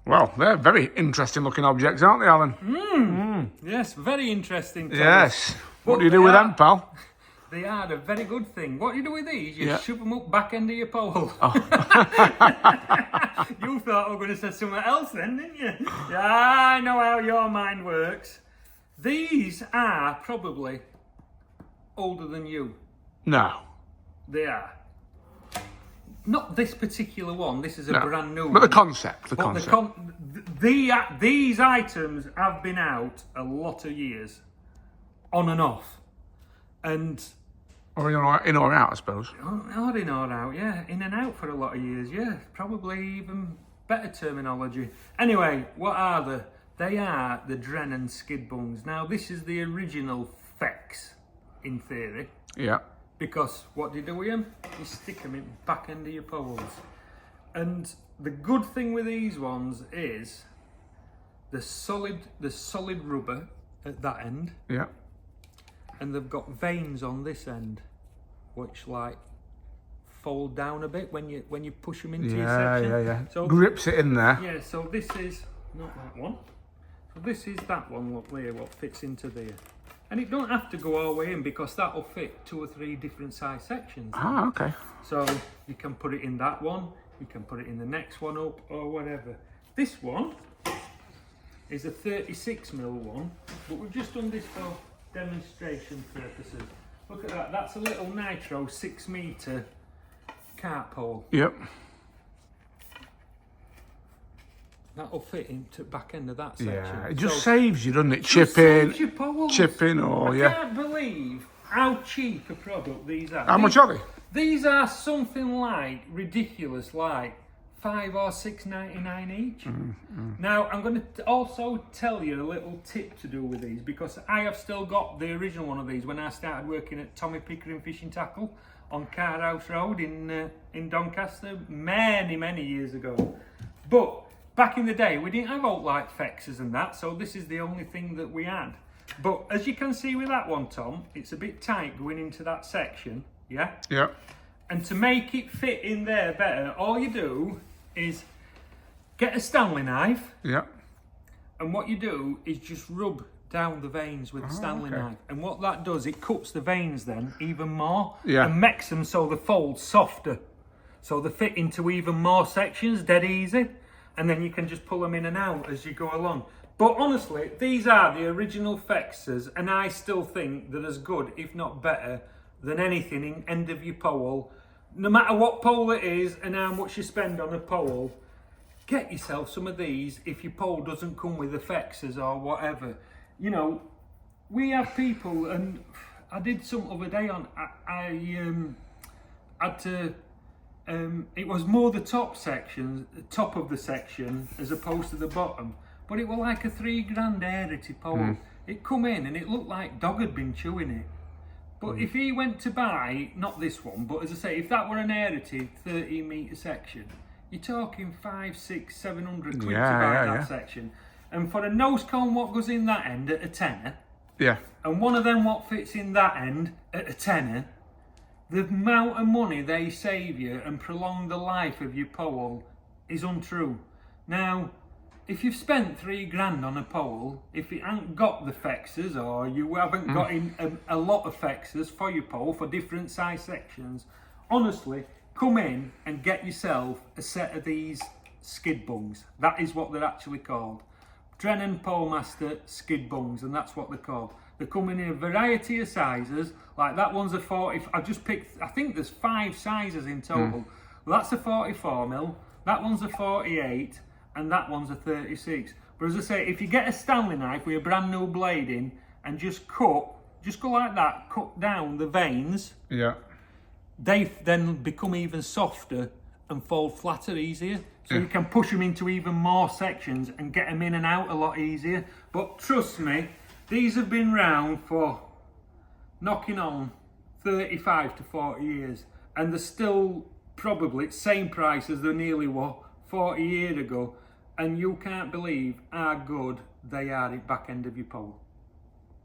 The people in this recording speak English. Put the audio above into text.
Well, they're very interesting looking objects, aren't they, Alan? Yes, very interesting. Thomas. Yes. What But do you do with them, pal? They are a very good thing. What do you do with these? You Yeah. shove them up back end of your pole. Oh. You thought I was going to say something else then, didn't you? Yeah, I know how your mind works. These are probably older than you. No. They are. Not this particular one. This is a No. brand new But the one. concept. But these items have been out a lot of years, on and off, and Or in or out, I suppose. odd in or out, yeah, in and out for a lot of years, yeah, probably even better terminology. Anyway, what are they? They are the Drennan skid bungs. Now, this is the original Fex, in theory. Yeah. Because what do you do with them? You stick them in the back end of your poles. And the good thing with these ones is the solid rubber at that end, Yeah. and they've got veins on this end, which like fold down a bit when you push them into your section. Yeah. So Grips it in there. yeah, so this is not that one. So this is that one. Look there, what fits into there. And it don't have to go all the way in because that'll fit 2 or 3 different size sections. Ah, okay. So you can put it in that one, you can put it in the next one up or whatever. This one is a 36mm one, but we've just done this for demonstration purposes. Look at that, that's a little nitro 6-metre cart pole. Yep. That'll fit into the back end of that section. Yeah. It just So- saves you, doesn't it? Just Chipping. saves your poles. Chipping, or I yeah. can't believe how cheap a product these are. How much are they? These are something like ridiculous, like $5 or $6.99 each. Now, I'm going to also tell you a little tip to do with these because I have still got the original one of these when I started working at Tommy Pickering Fishing Tackle on Carhouse Road in Doncaster many years ago. But back in the day, we didn't have alt-light Fexes and that, so this is the only thing that we had. But as you can see with that one, Tom, it's a bit tight going into that section, yeah? Yeah. And to make it fit in there better, all you do is get a Stanley knife, Yeah. and what you do is just rub down the veins with the Stanley okay. knife. And what that does, it cuts the veins then even more Yeah. and makes them so the fold's softer. So they fit into even more sections, dead easy. And then you can just pull them in and out as you go along. But honestly, these are the original Fexes, and I still think they're as good, if not better, than anything in end of your pole. No matter what pole it is and how much you spend on a pole, get yourself some of these if your pole doesn't come with the Fexes or whatever. You know, we have people, and I did some other day on, I had to, it was more the top of the section as opposed to the bottom. But it was like a $3 Rarity pole. It come in and it looked like dog had been chewing it. But if he went to buy, not this one, but as I say, if that were an Rarity 13-metre section, you're talking 500, 600, 700 quid to buy that section. And for a nose cone what goes in that end at a tenner, Yeah. and one of them what fits in that end at a tenner, the amount of money they save you and prolong the life of your pole is untrue. Now, if you've spent $3 on a pole, if it ain't got the Fexes or you haven't got in a lot of Fexes for your pole for different size sections, honestly, come in and get yourself a set of these skid bungs. That is what they're actually called. Drennan Polemaster skid bungs, and that's what they're called. They come in a variety of sizes, like that one's a 40, I've just picked, I think there's 5 sizes in total. Well, that's a 44mm, that one's a 48, and that one's a 36. But as I say, if you get a Stanley knife with a brand new blade in, and just go like that, cut down the veins, Yeah. they then become even softer and fold flatter easier. So you can push them into even more sections and get them in and out a lot easier. But trust me, these have been round for knocking on 35 to 40 years. And they're still probably the same price as they nearly were 40 years ago. And you can't believe how good they are at back end of your pole.